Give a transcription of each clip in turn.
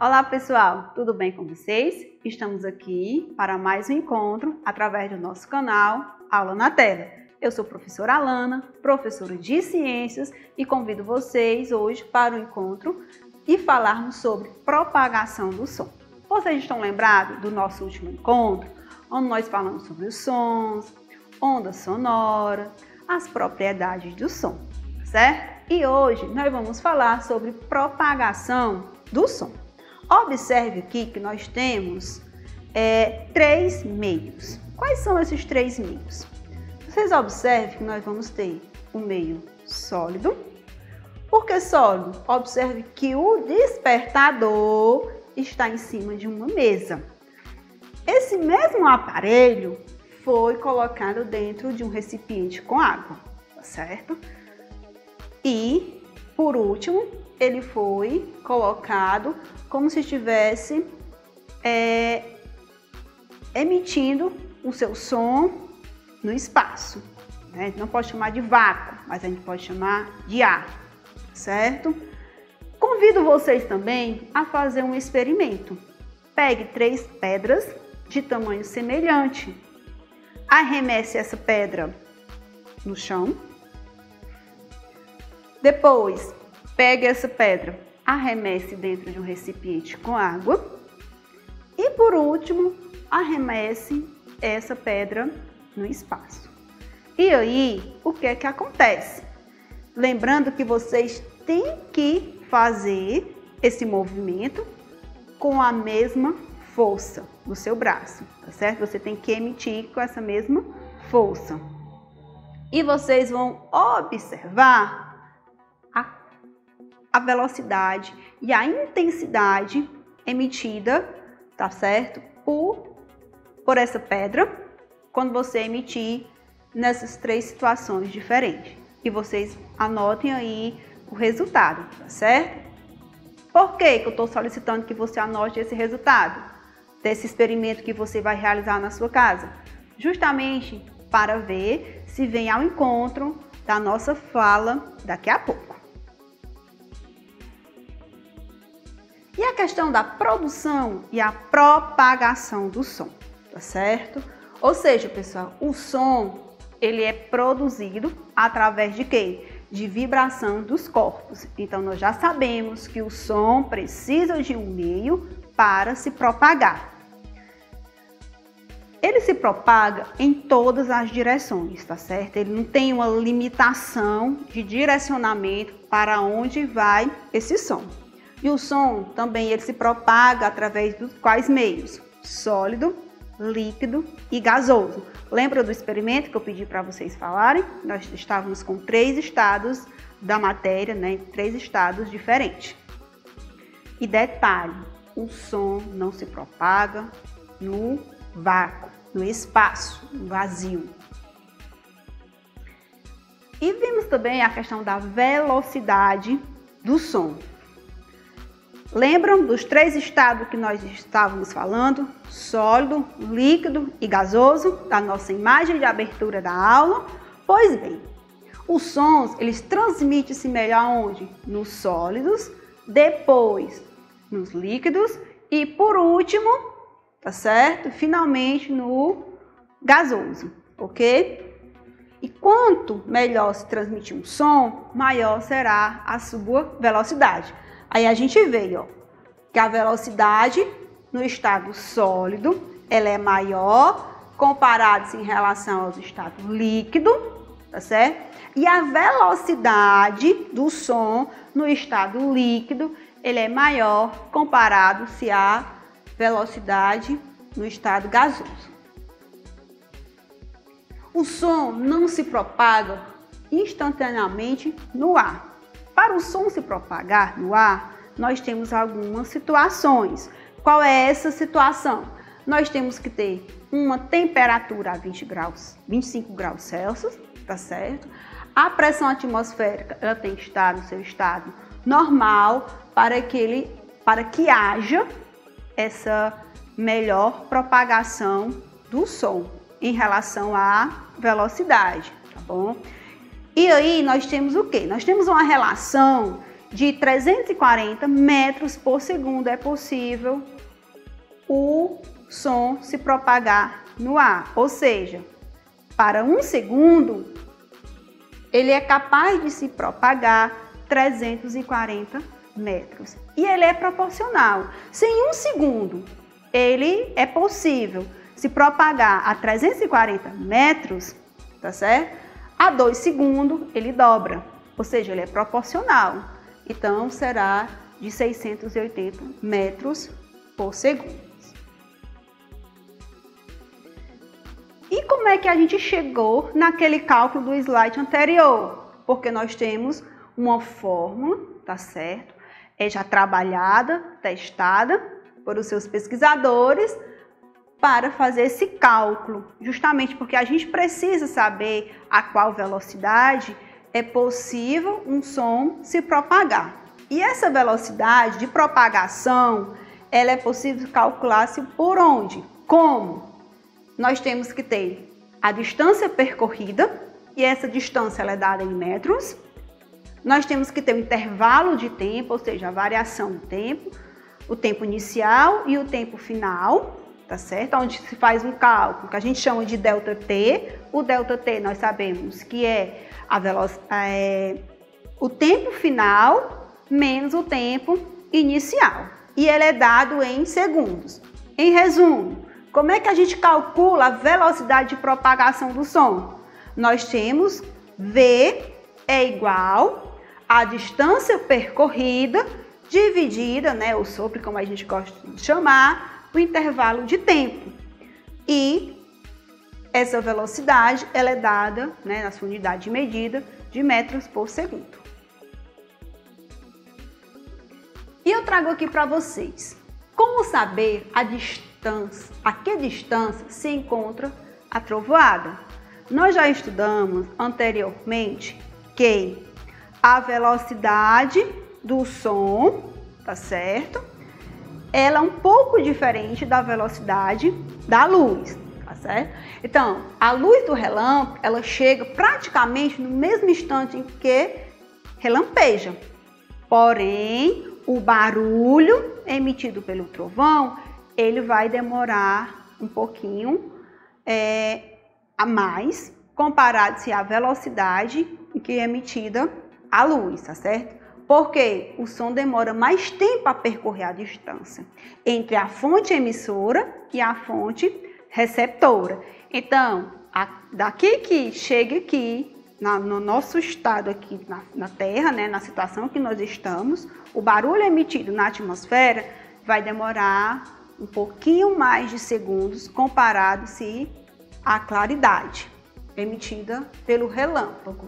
Olá pessoal, tudo bem com vocês? Estamos aqui para mais um encontro através do nosso canal Aula na Tela. Eu sou a professora Alana, professora de Ciências e convido vocês hoje para o encontro e falarmos sobre propagação do som. Vocês estão lembrados do nosso último encontro, onde nós falamos sobre os sons, ondas sonoras, as propriedades do som, certo? E hoje nós vamos falar sobre propagação do som. Observe aqui que nós temos três meios. Quais são esses três meios? Vocês observem que nós vamos ter o meio sólido. Por que sólido? Observe que o despertador está em cima de uma mesa. Esse mesmo aparelho foi colocado dentro de um recipiente com água, tá certo? E, por último, ele foi colocado como se estivesse emitindo o seu som no espaço. A gente não pode chamar de vácuo, mas a gente pode chamar de ar, certo? Convido vocês também a fazer um experimento. Pegue 3 pedras de tamanho semelhante. Arremesse essa pedra no chão. Depois, pegue essa pedra, arremesse dentro de um recipiente com água. E por último, arremesse essa pedra no espaço. E aí, o que é que acontece? Lembrando que vocês têm que fazer esse movimento com a mesma força no seu braço, tá certo? Você tem que emitir com essa mesma força. E vocês vão observar a velocidade e a intensidade emitida, tá certo? Por essa pedra, quando você emitir nessas 3 situações diferentes. E vocês anotem aí o resultado, tá certo? Por que eu estou solicitando que você anote esse resultado desse experimento que você vai realizar na sua casa? Justamente para ver se vem ao encontro da nossa fala daqui a pouco. E a questão da produção e a propagação do som, tá certo? Ou seja, pessoal, o som, ele é produzido através de quê? De vibração dos corpos. Então, nós já sabemos que o som precisa de um meio para se propagar. Ele se propaga em todas as direções, tá certo? Ele não tem uma limitação de direcionamento para onde vai esse som. E o som também ele se propaga através dos quais meios? Sólido, líquido e gasoso. Lembra do experimento que eu pedi para vocês falarem? Nós estávamos com 3 estados da matéria, né? 3 estados diferentes. E detalhe, o som não se propaga no vácuo, no espaço, no vazio. E vimos também a questão da velocidade do som. Lembram dos 3 estados que nós estávamos falando? Sólido, líquido e gasoso, da nossa imagem de abertura da aula? Pois bem, os sons, eles transmitem-se melhor onde? Nos sólidos, depois nos líquidos e por último, tá certo? Finalmente no gasoso, ok? E quanto melhor se transmitir um som, maior será a sua velocidade. Aí a gente vê, ó, que a velocidade no estado sólido, ela é maior comparado em relação ao estado líquido, tá certo? E a velocidade do som no estado líquido, ele é maior comparado-se à velocidade no estado gasoso. O som não se propaga instantaneamente no ar. Para o som se propagar no ar, nós temos algumas situações. Qual é essa situação? Nós temos que ter uma temperatura a 25 graus Celsius, tá certo? A pressão atmosférica ela tem que estar no seu estado normal para que haja essa melhor propagação do som em relação à velocidade, tá bom? E aí nós temos o quê? Nós temos uma relação de 340 metros por segundo é possível o som se propagar no ar. Ou seja, para 1 segundo, ele é capaz de se propagar 340 metros. E ele é proporcional. Se em 1 segundo ele é possível se propagar a 340 metros, tá certo? A 2 segundos ele dobra, ou seja, ele é proporcional. Então, será de 680 metros por segundo. E como é que a gente chegou naquele cálculo do slide anterior? Porque nós temos uma fórmula, tá certo? É já trabalhada, testada por os seus pesquisadores para fazer esse cálculo, justamente porque a gente precisa saber a qual velocidade é possível um som se propagar. E essa velocidade de propagação, ela é possível calcular-se por onde? Como? Nós temos que ter a distância percorrida, e essa distância ela é dada em metros. Nós temos que ter um intervalo de tempo, ou seja, a variação do tempo, o tempo inicial e o tempo final, tá certo? Onde se faz um cálculo que a gente chama de ΔT. O ΔT nós sabemos que é o tempo final menos o tempo inicial. E ele é dado em segundos. Em resumo, como é que a gente calcula a velocidade de propagação do som? Nós temos V é igual a distância percorrida dividida, né, ou sobre, como a gente gosta de chamar, o intervalo de tempo. E essa velocidade ela é dada, né, na sua unidade de medida, de metros por segundo. E eu trago aqui para vocês como saber a que distância se encontra a trovoada. Nós já estudamos anteriormente que a velocidade do som, tá certo? Ela é um pouco diferente da velocidade da luz, tá certo? Então, a luz do relâmpago, ela chega praticamente no mesmo instante em que relampeja. Porém, o barulho emitido pelo trovão, ele vai demorar um pouquinho a mais, comparado-se à velocidade em que é emitida a luz, tá certo? Porque o som demora mais tempo a percorrer a distância entre a fonte emissora e a fonte receptora. Então, daqui que chega aqui, no nosso estado aqui na Terra, né, na situação que nós estamos, o barulho emitido na atmosfera vai demorar um pouquinho mais de segundos comparado-se à claridade emitida pelo relâmpago.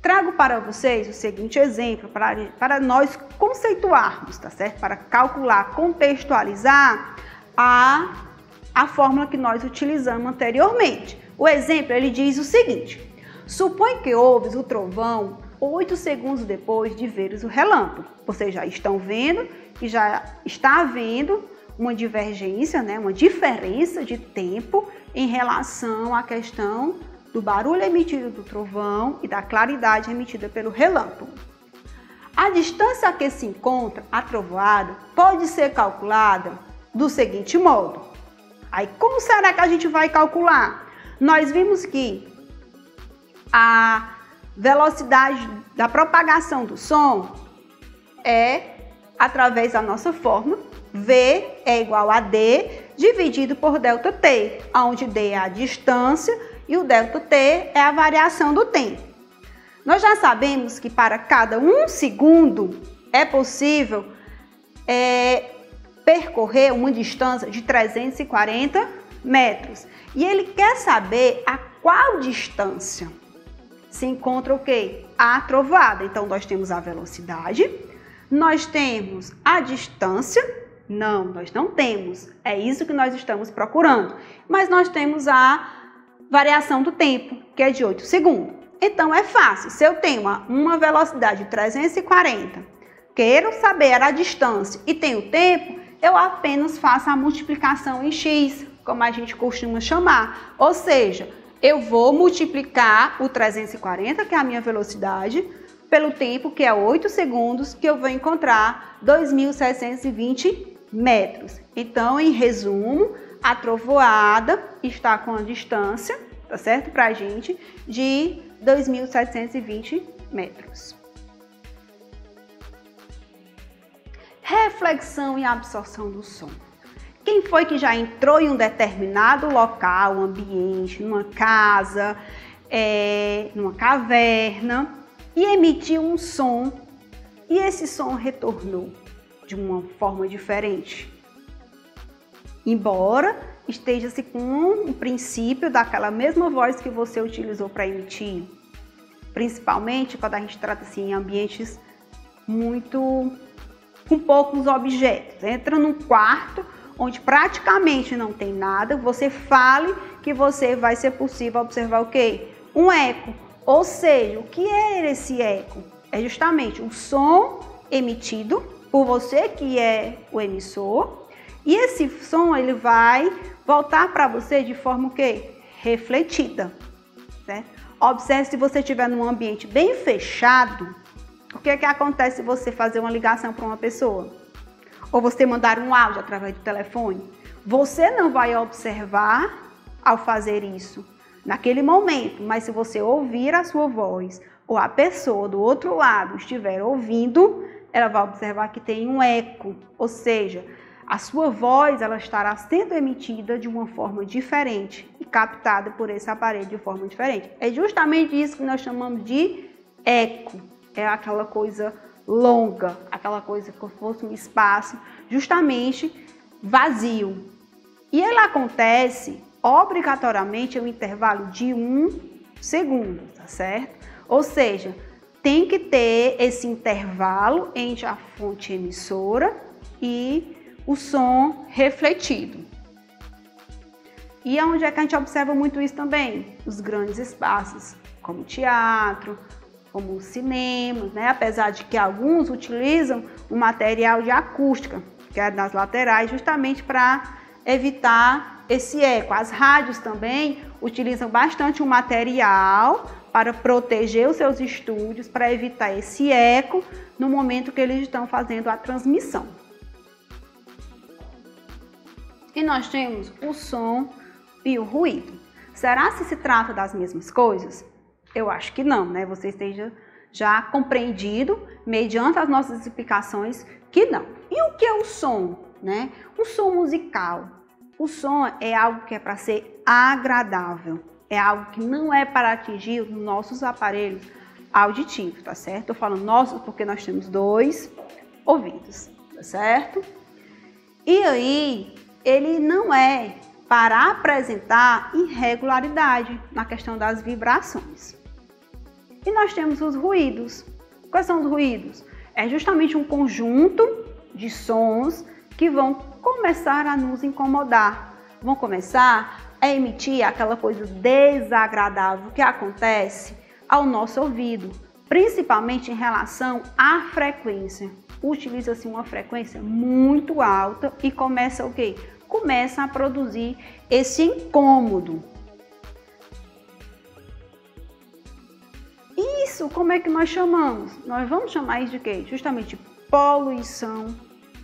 Trago para vocês o seguinte exemplo para nós conceituarmos, tá certo? Para calcular, contextualizar a fórmula que nós utilizamos anteriormente. O exemplo, ele diz o seguinte: supõe que ouves o trovão 8 segundos depois de veres o relâmpago. Vocês já estão vendo que já está havendo uma divergência, né? Uma diferença de tempo em relação à questão do barulho emitido do trovão e da claridade emitida pelo relâmpago. A distância a que se encontra a trovoada pode ser calculada do seguinte modo. Aí, como será que a gente vai calcular? Nós vimos que a velocidade da propagação do som é através da nossa fórmula, V é igual a D dividido por ΔT, onde D é a distância e o ΔT é a variação do tempo. Nós já sabemos que para cada 1 segundo é possível percorrer uma distância de 340 metros. E ele quer saber a qual distância se encontra o quê? A trovoada. Então, nós temos a velocidade, nós temos a distância. Não, nós não temos. É isso que nós estamos procurando. Mas nós temos a variação do tempo, que é de 8 segundos. Então, é fácil. Se eu tenho uma velocidade de 340, quero saber a distância e tenho o tempo, eu apenas faço a multiplicação em x, como a gente costuma chamar. Ou seja, eu vou multiplicar o 340, que é a minha velocidade, pelo tempo, que é 8 segundos, que eu vou encontrar 2.720 metros. Então, em resumo, a trovoada está com a distância, tá certo? Pra gente, de 2.720 metros. Reflexão e absorção do som. Quem foi que já entrou em um determinado local, ambiente, numa casa, numa caverna, e emitiu um som, e esse som retornou de uma forma diferente? Embora esteja-se com um princípio daquela mesma voz que você utilizou para emitir, principalmente quando a gente trata assim, em ambientes com poucos objetos. Entra num quarto onde praticamente não tem nada, você fale que você vai ser possível observar o quê? Um eco. Ou seja, o que é esse eco? É justamente o som emitido por você, que é o emissor, e esse som ele vai voltar para você de forma o quê? Refletida. Certo? Observe se você estiver num ambiente bem fechado, o que acontece se você fazer uma ligação para uma pessoa? Ou você mandar um áudio através do telefone? Você não vai observar ao fazer isso naquele momento, mas se você ouvir a sua voz ou a pessoa do outro lado estiver ouvindo, ela vai observar que tem um eco, ou seja, a sua voz ela estará sendo emitida de uma forma diferente e captada por esse aparelho de forma diferente. É justamente isso que nós chamamos de eco. É aquela coisa longa, aquela coisa que fosse um espaço justamente vazio. E ele acontece obrigatoriamente em um intervalo de 1 segundo, tá certo? Ou seja, tem que ter esse intervalo entre a fonte emissora e o som refletido. E onde é que a gente observa muito isso também? Os grandes espaços, como teatro, como os cinemas, né? Apesar de que alguns utilizam um material de acústica, que é nas laterais, justamente para evitar esse eco. As rádios também utilizam bastante um material para proteger os seus estúdios, para evitar esse eco no momento que eles estão fazendo a transmissão. E nós temos o som e o ruído. Será que se trata das mesmas coisas? Eu acho que não, né? Você esteja já compreendido, mediante as nossas explicações, que não. E o que é o som, né? O som musical. O som é algo que é para ser agradável. É algo que não é para atingir os nossos aparelhos auditivos, tá certo? Estou falando nossos porque nós temos 2 ouvidos, tá certo? E aí, ele não é para apresentar irregularidade na questão das vibrações. E nós temos os ruídos. Quais são os ruídos? É justamente um conjunto de sons que vão começar a nos incomodar, vão começar a emitir aquela coisa desagradável que acontece ao nosso ouvido, principalmente em relação à frequência. Utiliza-se uma frequência muito alta e começa o quê? Começa a produzir esse incômodo. Isso, como é que nós chamamos? Nós vamos chamar isso de quê? Justamente poluição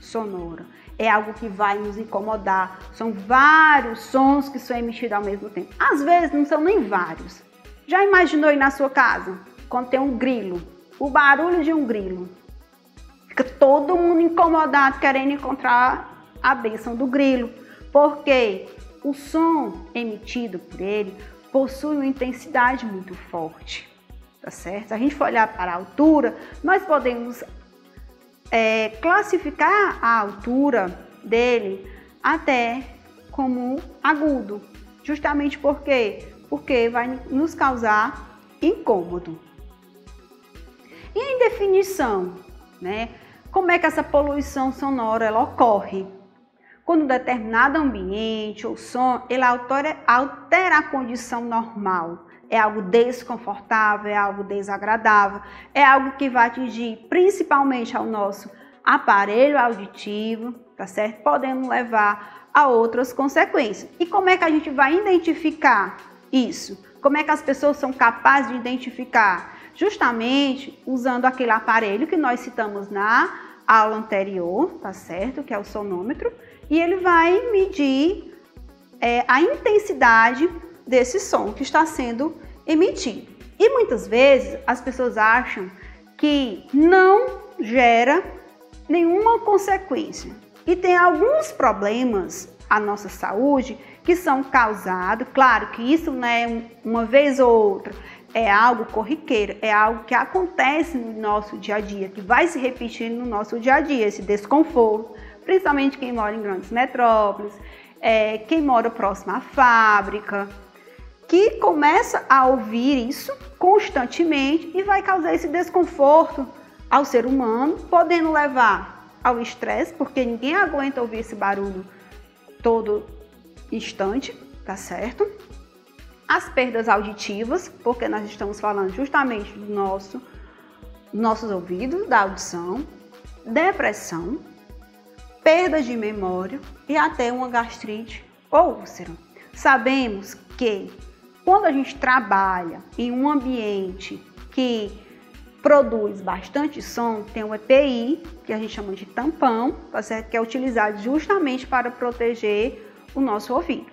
sonora. É algo que vai nos incomodar. São vários sons que são emitidos ao mesmo tempo. Às vezes não são nem vários. Já imaginou aí na sua casa, quando tem um grilo, o barulho de um grilo? Fica todo mundo incomodado, querendo encontrar a bênção do grilo. Porque o som emitido por ele possui uma intensidade muito forte. Tá certo? Se a gente for olhar para a altura, nós podemos classificar a altura dele até como agudo. Justamente por quê? Porque vai nos causar incômodo. E em definição, né? Como é que essa poluição sonora ela ocorre? Quando um determinado ambiente ou som, ele altera a condição normal. É algo desconfortável, é algo desagradável, é algo que vai atingir principalmente ao nosso aparelho auditivo, tá certo? Podendo levar a outras consequências. E como é que a gente vai identificar isso? Como é que as pessoas são capazes de identificar? justamente usando aquele aparelho que nós citamos na aula anterior, tá certo? Que é o sonômetro, e ele vai medir a intensidade desse som que está sendo emitido. E muitas vezes as pessoas acham que não gera nenhuma consequência. E tem alguns problemas à nossa saúde que são causados, claro que isso não é uma vez ou outra, é algo corriqueiro, é algo que acontece no nosso dia a dia, que vai se repetir no nosso dia a dia, esse desconforto, principalmente quem mora em grandes metrópoles, quem mora próximo à fábrica, que começa a ouvir isso constantemente e vai causar esse desconforto ao ser humano, podendo levar ao estresse, porque ninguém aguenta ouvir esse barulho todo instante, tá certo? As perdas auditivas, porque nós estamos falando justamente dos nossos ouvidos, da audição, depressão, perdas de memória e até uma gastrite ou úlcera. Sabemos que quando a gente trabalha em um ambiente que produz bastante som, tem o EPI, que a gente chama de tampão, tá certo? Que é utilizado justamente para proteger o nosso ouvido.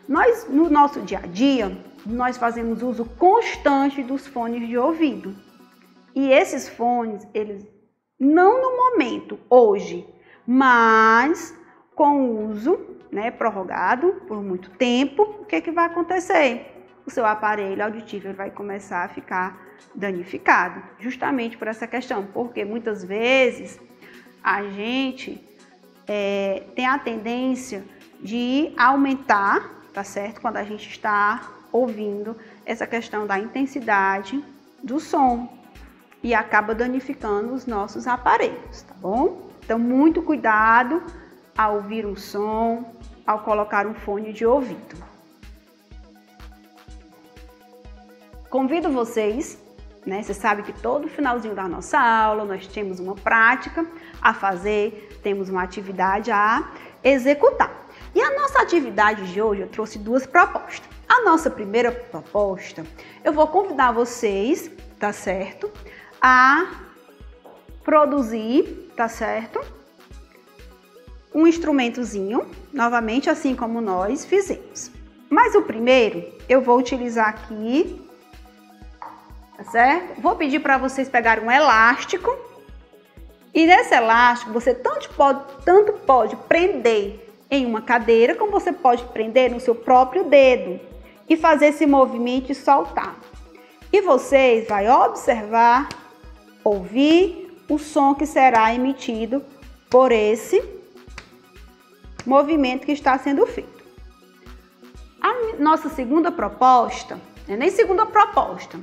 Nós, no nosso dia a dia, nós fazemos uso constante dos fones de ouvido. E esses fones, eles não no momento, hoje, mas com o uso, prorrogado por muito tempo, o que vai acontecer? O seu aparelho auditivo vai começar a ficar danificado, justamente por essa questão, porque muitas vezes a gente tem a tendência de aumentar, tá certo? Quando a gente está ouvindo essa questão da intensidade do som e acaba danificando os nossos aparelhos, tá bom? Então, muito cuidado ao ouvir um som, ao colocar um fone de ouvido. Convido vocês, você sabe que todo finalzinho da nossa aula nós temos uma prática a fazer, temos uma atividade a executar. E a nossa atividade de hoje eu trouxe duas propostas. A nossa primeira proposta, eu vou convidar vocês, tá certo, a produzir, tá certo, um instrumentozinho, novamente assim como nós fizemos. Mas o primeiro eu vou utilizar aqui, tá certo? Vou pedir para vocês pegarem um elástico e nesse elástico você tanto pode prender em uma cadeira, como você pode prender no seu próprio dedo e fazer esse movimento e soltar. E vocês vão observar, ouvir o som que será emitido por esse movimento que está sendo feito. A nossa segunda proposta, nem segunda proposta,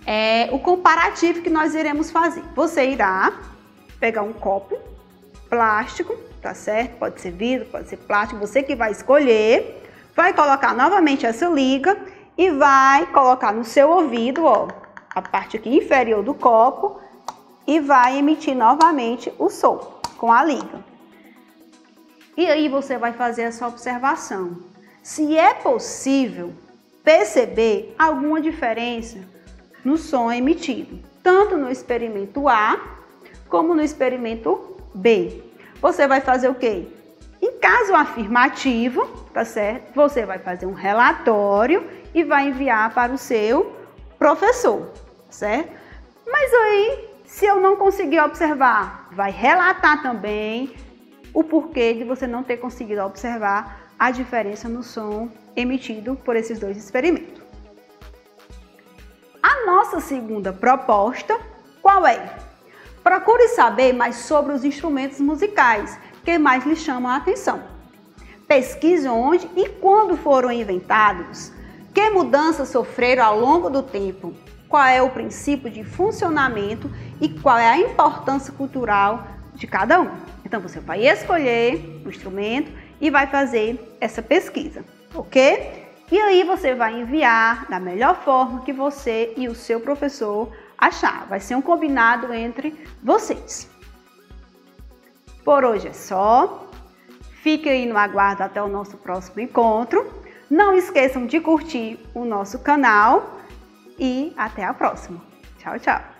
é o comparativo que nós iremos fazer. Você irá pegar um copo plástico, tá certo? Pode ser vidro, pode ser plástico, você que vai escolher. Vai colocar novamente essa liga e vai colocar no seu ouvido, ó, a parte aqui inferior do copo e vai emitir novamente o som com a liga. E aí você vai fazer essa observação. Se é possível perceber alguma diferença no som emitido, tanto no experimento A como no experimento B. Você vai fazer o quê? Em caso afirmativo, tá certo? Você vai fazer um relatório e vai enviar para o seu professor, certo? Mas aí, se eu não conseguir observar, vai relatar também o porquê de você não ter conseguido observar a diferença no som emitido por esses dois experimentos. A nossa segunda proposta, qual é? Procure saber mais sobre os instrumentos musicais que mais lhe chamam a atenção. Pesquise onde e quando foram inventados, que mudanças sofreram ao longo do tempo, qual é o princípio de funcionamento e qual é a importância cultural de cada um. Então você vai escolher o instrumento e vai fazer essa pesquisa, ok? E aí você vai enviar da melhor forma que você e o seu professor achar. Vai ser um combinado entre vocês. Por hoje é só. Fiquem aí no aguardo até o nosso próximo encontro. Não esqueçam de curtir o nosso canal e até a próxima. Tchau, tchau!